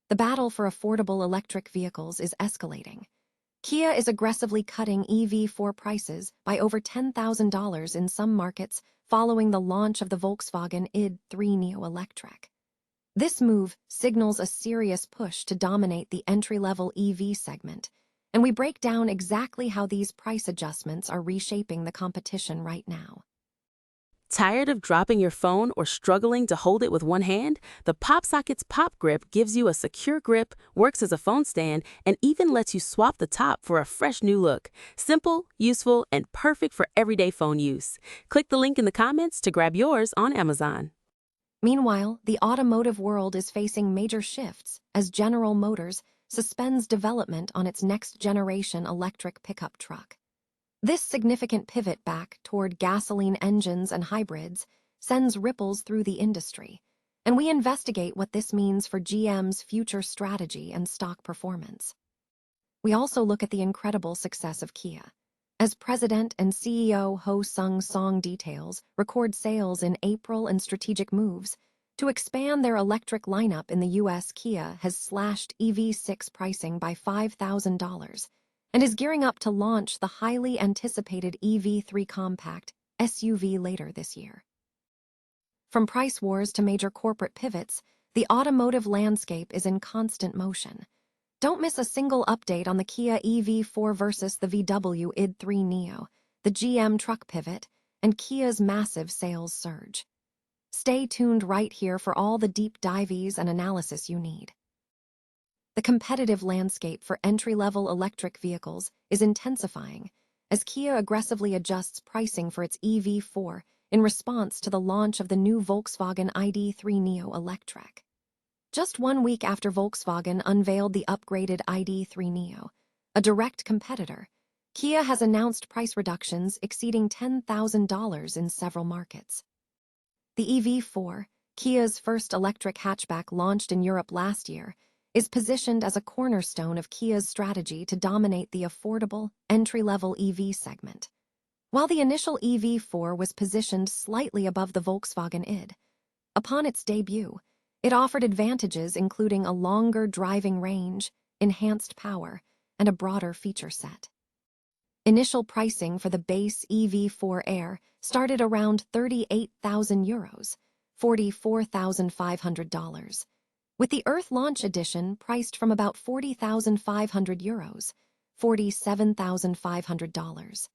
The battle for affordable electric vehicles is escalating. Kia is aggressively cutting EV4 prices by over $10,000 in some markets following the launch of the Volkswagen ID.3 Neo Electric. This move signals a serious push to dominate the entry-level EV segment, and we break down exactly how these price adjustments are reshaping the competition right now. Tired of dropping your phone or struggling to hold it with one hand? The PopSocket's Pop Grip gives you a secure grip, works as a phone stand, and even lets you swap the top for a fresh new look. Simple, useful, and perfect for everyday phone use. Click the link in the comments to grab yours on Amazon. Meanwhile, the automotive world is facing major shifts as General Motors suspends development on its next-generation electric pickup truck. This significant pivot back toward gasoline engines and hybrids sends ripples through the industry, and we investigate what this means for GM's future strategy and stock performance. We also look at the incredible success of Kia. As President and CEO Ho Sung Song details, record sales in April and strategic moves to expand their electric lineup in the U.S. Kia has slashed EV6 pricing by $5,000 and is gearing up to launch the highly anticipated EV3 compact SUV later this year. From price wars to major corporate pivots, the automotive landscape is in constant motion. Don't miss a single update on the Kia EV4 versus the VW ID.3 Neo, the GM truck pivot, and Kia's massive sales surge. Stay tuned right here for all the deep dives and analysis you need. The competitive landscape for entry-level electric vehicles is intensifying as Kia aggressively adjusts pricing for its EV4 in response to the launch of the new Volkswagen ID.3 Neo Electric. Just 1 week after Volkswagen unveiled the upgraded ID.3 Neo, a direct competitor, Kia has announced price reductions exceeding $10,000 in several markets. The EV4, Kia's first electric hatchback launched in Europe last year, is positioned as a cornerstone of Kia's strategy to dominate the affordable, entry-level EV segment. While the initial EV4 was positioned slightly above the Volkswagen ID, upon its debut, it offered advantages including a longer driving range, enhanced power, and a broader feature set. Initial pricing for the base EV4 Air started around €38,000, $44,500, with the Earth Launch Edition priced from about €40,500, $47,500.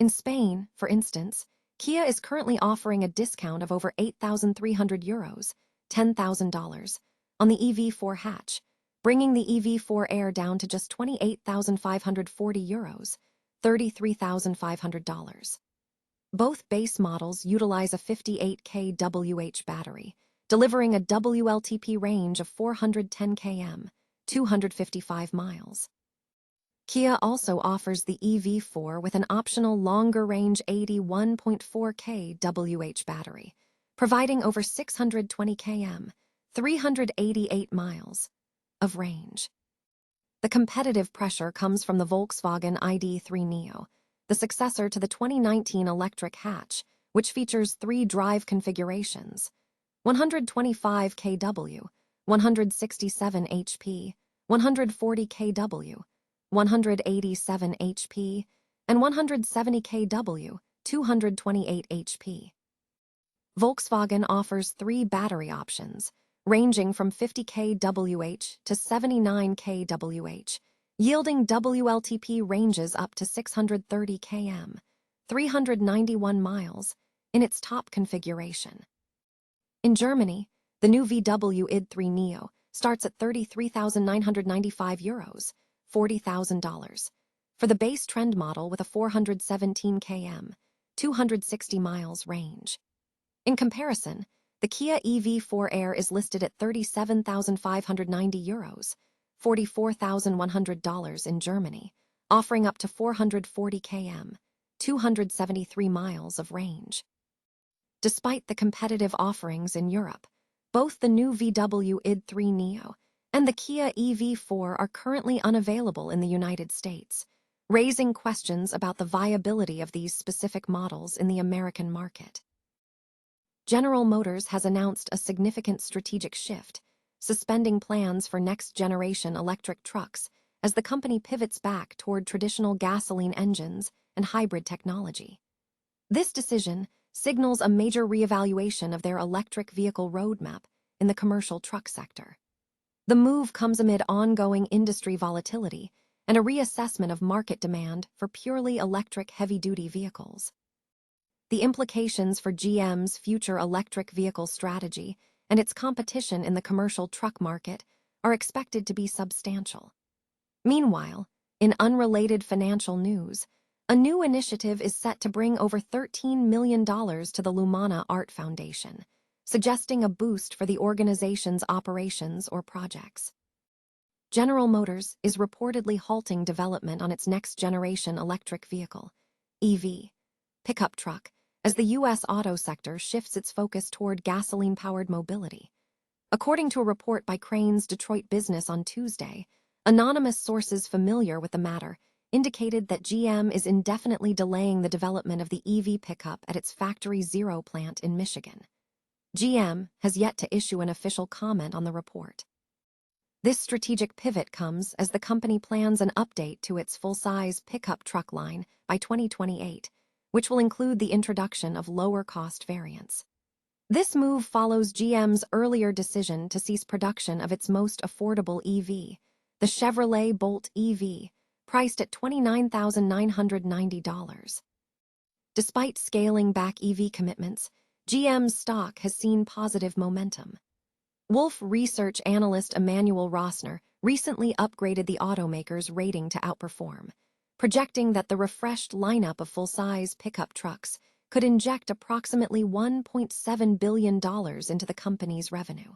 In Spain, for instance, Kia is currently offering a discount of over €8,300, $10,000, on the EV4 hatch, bringing the EV4 Air down to just €28,540, $33,500. Both base models utilize a 58 kWh battery, delivering a WLTP range of 410 km, 255 miles. Kia also offers the EV4 with an optional longer-range 81.4 kWh battery, providing over 620 km, 388 miles, of range. The competitive pressure comes from the Volkswagen ID.3 Neo, the successor to the 2019 electric hatch, which features 3 drive configurations: 125 kW, 167 HP, 140 kW, 187 HP, and 170 kW, 228 HP. Volkswagen offers 3 battery options, ranging from 50 kWh to 79 kWh, yielding WLTP ranges up to 630 km, 391 miles, in its top configuration. In Germany, the new VW ID.3 Neo starts at €33,995, $40,000, for the base trend model with a 417 km, 260 miles range. In comparison, the Kia EV4 Air is listed at €37,590, $44,100 in Germany, offering up to 440 km, 273 miles of range. Despite the competitive offerings in Europe, both the new VW ID.3 Neo and the Kia EV4 are currently unavailable in the United States, raising questions about the viability of these specific models in the American market. General Motors has announced a significant strategic shift suspending plans for next-generation electric trucks as the company pivots back toward traditional gasoline engines and hybrid technology. This decision signals a major reevaluation of their electric vehicle roadmap in the commercial truck sector. The move comes amid ongoing industry volatility and a reassessment of market demand for purely electric heavy-duty vehicles. The implications for GM's future electric vehicle strategy and its competition in the commercial truck market are expected to be substantial. Meanwhile, in unrelated financial news, a new initiative is set to bring over $13 million to the Lumana Art Foundation, suggesting a boost for the organization's operations or projects. General Motors is reportedly halting development on its next-generation electric vehicle, EV, pickup truck, as the U.S. auto sector shifts its focus toward gasoline-powered mobility. According to a report by Crane's Detroit Business on Tuesday, anonymous sources familiar with the matter indicated that GM is indefinitely delaying the development of the EV pickup at its Factory Zero plant in Michigan. GM has yet to issue an official comment on the report. This strategic pivot comes as the company plans an update to its full-size pickup truck line by 2028, which will include the introduction of lower-cost variants. This move follows GM's earlier decision to cease production of its most affordable EV, the Chevrolet Bolt EV, priced at $29,990. Despite scaling back EV commitments, GM's stock has seen positive momentum. Wolfe Research analyst Emmanuel Rossner recently upgraded the automaker's rating to outperform, projecting that the refreshed lineup of full-size pickup trucks could inject approximately $1.7 billion into the company's revenue.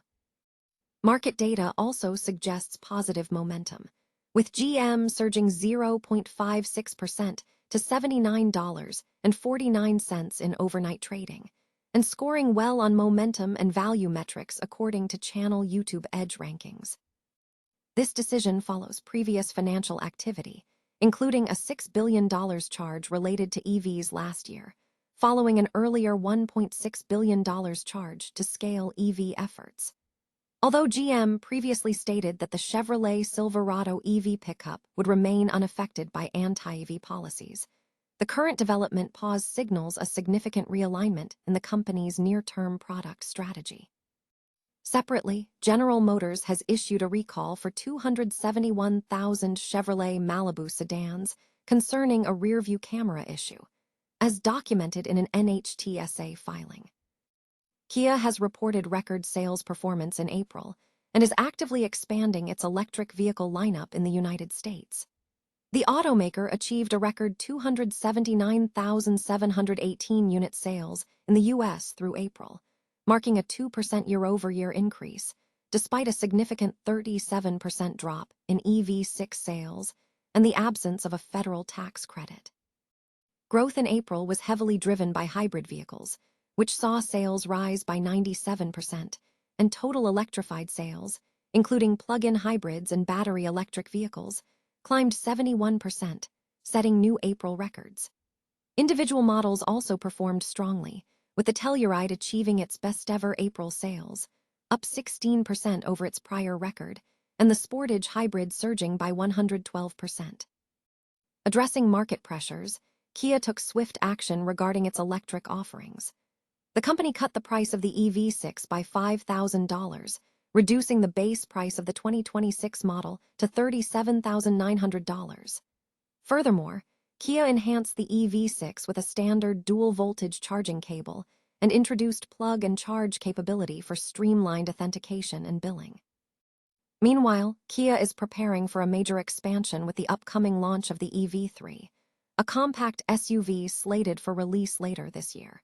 Market data also suggests positive momentum, with GM surging 0.56% to $79.49 in overnight trading, and scoring well on momentum and value metrics according to channel YouTube Edge rankings. This decision follows previous financial activity, including a $6 billion charge related to EVs last year, following an earlier $1.6 billion charge to scale EV efforts. Although GM previously stated that the Chevrolet Silverado EV pickup would remain unaffected by anti-EV policies, the current development pause signals a significant realignment in the company's near-term product strategy. Separately, General Motors has issued a recall for 271,000 Chevrolet Malibu sedans concerning a rear-view camera issue, as documented in an NHTSA filing. Kia has reported record sales performance in April and is actively expanding its electric vehicle lineup in the United States. The automaker achieved a record 279,718 unit sales in the U.S. through April, marking a 2% year-over-year increase, despite a significant 37% drop in EV6 sales and the absence of a federal tax credit. Growth in April was heavily driven by hybrid vehicles, which saw sales rise by 97%, and total electrified sales, including plug-in hybrids and battery electric vehicles, climbed 71%, setting new April records. Individual models also performed strongly, with the Telluride achieving its best-ever April sales, up 16% over its prior record, and the Sportage hybrid surging by 112%. Addressing market pressures, Kia took swift action regarding its electric offerings. The company cut the price of the EV6 by $5,000, reducing the base price of the 2026 model to $37,900. Furthermore, Kia enhanced the EV6 with a standard dual-voltage charging cable and introduced plug-and-charge capability for streamlined authentication and billing. Meanwhile, Kia is preparing for a major expansion with the upcoming launch of the EV3, a compact SUV slated for release later this year.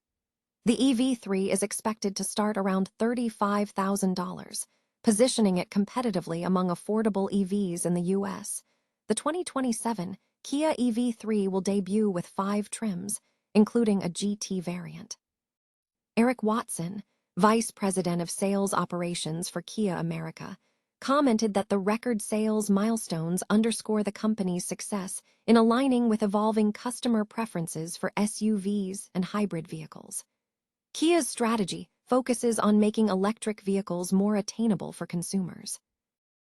The EV3 is expected to start around $35,000, positioning it competitively among affordable EVs in the U.S. The 2027 Kia EV3 will debut with 5 trims, including a GT variant. Eric Watson, Vice President of Sales Operations for Kia America, commented that the record sales milestones underscore the company's success in aligning with evolving customer preferences for SUVs and hybrid vehicles. Kia's strategy focuses on making electric vehicles more attainable for consumers.